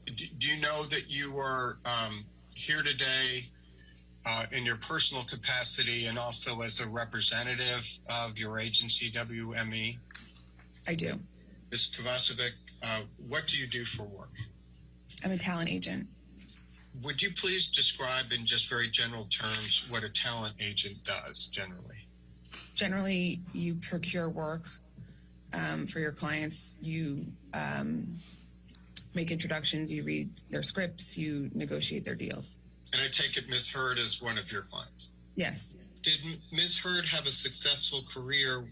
Do you know that you are here today in your personal capacity and also as a representative of your agency, WME? I do. Ms. Kovacevic, what do you do for work? I'm a talent agent. Would you please describe in just very general terms what a talent agent does generally? Generally, you procure work for your clients. You make introductions, you read their scripts, you negotiate their deals. And I take it Ms. Hurd is one of your clients? Yes. Did Ms. Hurd have a successful career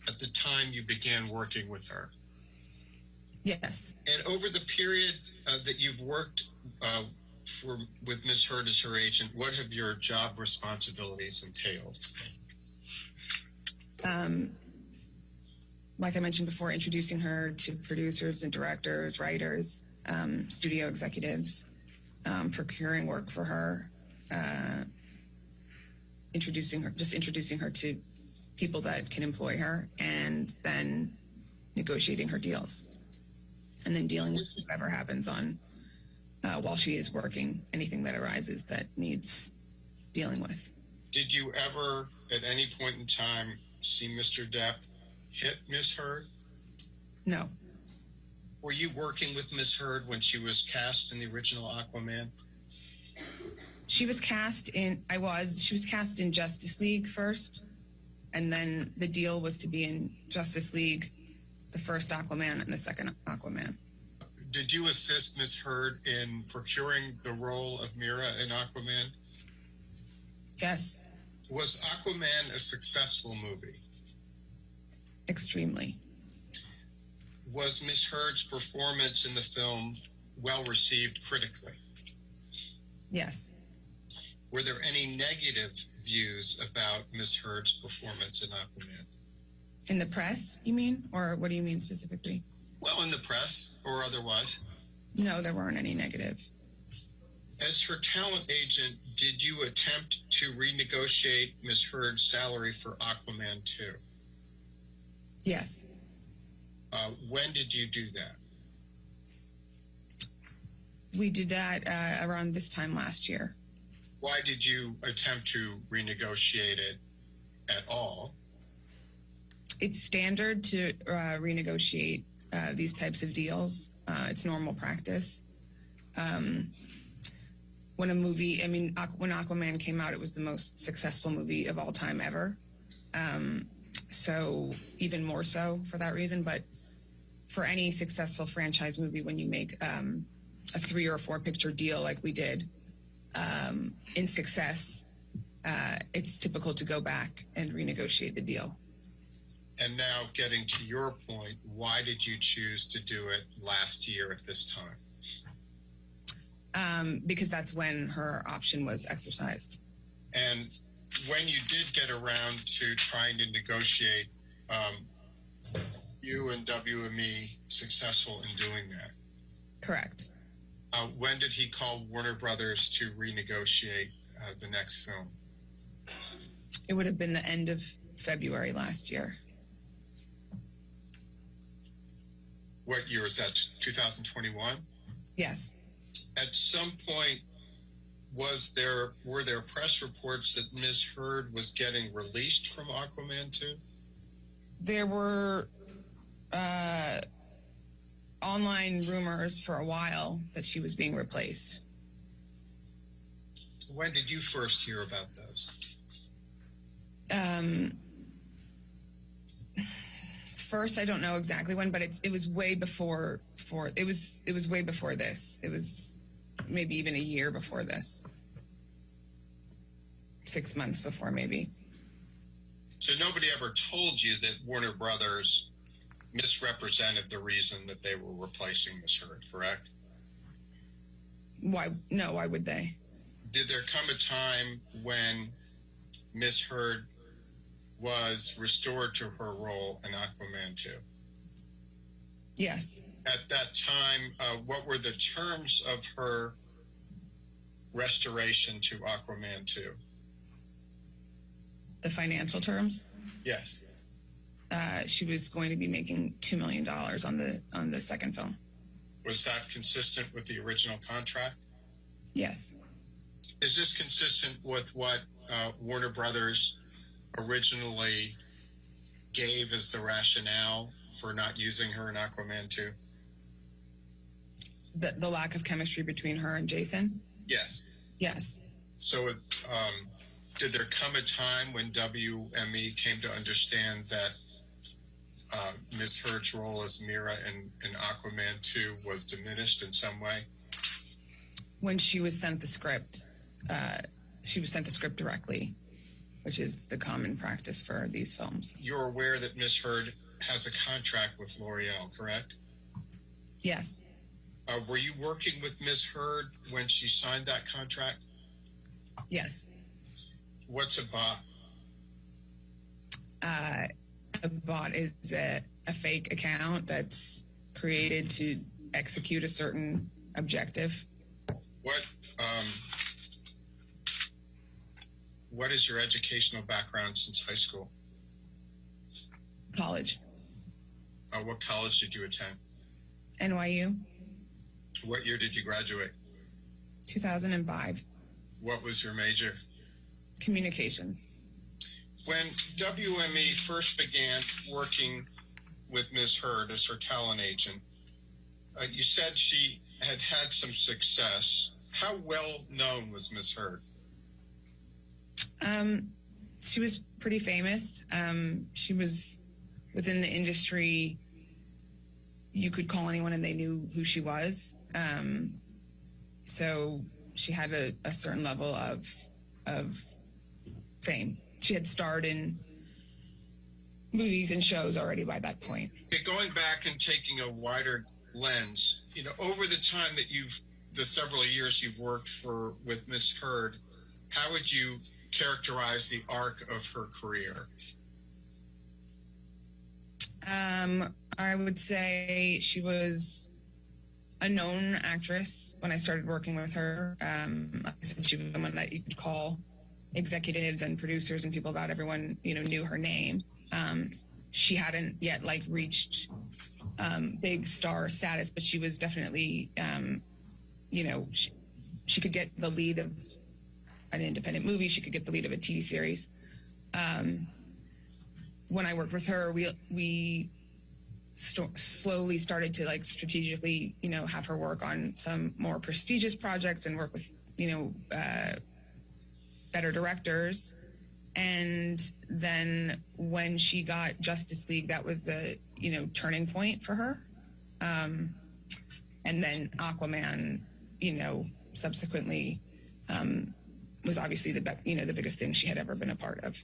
at the time you began working with her? Yes. And over the period that you've worked with Ms. Hurd as her agent, what have your job responsibilities entailed? Like I mentioned before, introducing her to producers and directors, writers, studio executives, procuring work for her, introducing her to people that can employ her, and then negotiating her deals, and then dealing with whatever happens on while she is working, anything that arises that needs dealing with. Did you ever, at any point in time, see Mr. Depp hit Ms. Hurd? No. Were you working with Ms. Hurd when she was cast in the original Aquaman? She was cast in Justice League first, and then the deal was to be in Justice League, the first Aquaman and the second Aquaman. Did you assist Ms. Hurd in procuring the role of Mira in Aquaman? Yes. Was Aquaman a successful movie? Extremely. Was Ms. Hurd's performance in the film well received critically? Yes. Were there any negative views about Ms. Hurd's performance in Aquaman? In the press, you mean? Or what do you mean specifically? Well, in the press or otherwise. No, there weren't any negative. As her talent agent, did you attempt to renegotiate Ms. Hurd's salary for Aquaman 2? Yes. When did you do that? We did that around this time last year. Why did you attempt to renegotiate it at all? It's standard to renegotiate these types of deals. It's normal practice. When Aquaman came out, it was the most successful movie of all time ever. So even more so for that reason. But for any successful franchise movie, when you make a 3 or 4 picture deal like we did in success, it's typical to go back and renegotiate the deal. And now getting to your point, why did you choose to do it last year at this time? Because that's when her option was exercised. And when you did get around to trying to negotiate, you and WME successful in doing that? Correct. When did he call Warner Brothers to renegotiate the next film? It would have been the end of February last year. What year is that? 2021? Yes. At some point, were there press reports that Ms. Hurd was getting released from Aquaman 2? There were online rumors for a while that she was being replaced. When did you first hear about those? First, I don't know exactly when, but it was way before. It was way before this. It was maybe even a year before this. 6 months before, maybe. So nobody ever told you that Warner Brothers misrepresented the reason that they were replacing Ms. Hurd, correct? Why? No, why would they? Did there come a time when Ms. Hurd was restored to her role in Aquaman 2? Yes. At that time, what were the terms of her restoration to Aquaman 2? The financial terms? Yes. She was going to be making $2 million on the second film. Was that consistent with the original contract? Yes. Is this consistent with what Warner Brothers originally gave as the rationale for not using her in Aquaman 2? The lack of chemistry between her and Jason? Yes. Yes. So did there come a time when WME came to understand that Ms. Heard's role as Mira in Aquaman 2 was diminished in some way? When she was sent the script, directly, which is the common practice for these films. You're aware that Ms. Heard has a contract with L'Oreal, correct? Yes. Were you working with Ms. Heard when she signed that contract? Yes. What's a bot? A bot is a fake account that's created to execute a certain objective. What is your educational background since high school? College. What college did you attend? NYU. What year did you graduate? 2005. What was your major? Communications. When WME first began working with Ms. Heard as her talent agent, you said she had some success. How well known was Ms. Heard? She was pretty famous. She was within the industry. You could call anyone and they knew who she was. So she had a certain level of fame. She had starred in movies and shows already by that point. Going back and taking a wider lens, over the time that the several years you've worked with Ms. Heard, how would you characterize the arc of her career? I would say she was a known actress when I started working with her. Like I said, she was someone that you could call executives and producers and people about everyone, knew her name. She hadn't yet reached big star status, but she was definitely, she could get the lead of an independent movie. She could get the lead of a TV series. When I worked with her, we slowly started to strategically, have her work on some more prestigious projects and work with, better directors. And then when she got Justice League, that was a, turning point for her. And then Aquaman, subsequently, was obviously the biggest thing she had ever been a part of.